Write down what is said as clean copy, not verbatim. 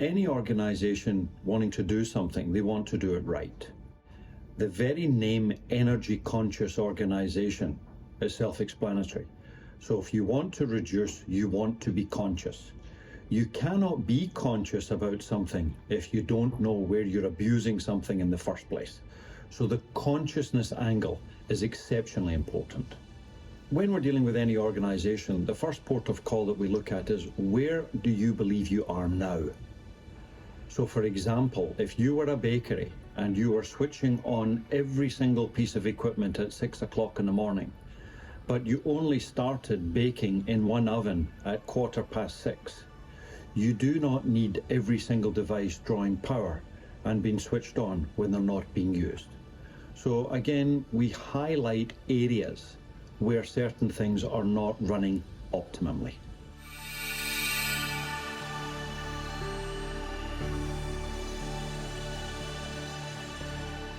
Any organization wanting to do something, they want to do it right. The very name energy conscious organization is self-explanatory. So if you want to reduce, you want to be conscious. You cannot be conscious about something if you don't know where you're abusing something in the first place. So the consciousness angle is exceptionally important. When we're dealing with any organization, the first port of call that we look at is, where do you believe you are now? So for example, if you were a bakery and you were switching on every single piece of equipment at 6 o'clock in the morning, but you only started baking in one oven at 6:15, you do not need every single device drawing power and being switched on when they're not being used. So again, we highlight areas where certain things are not running optimally.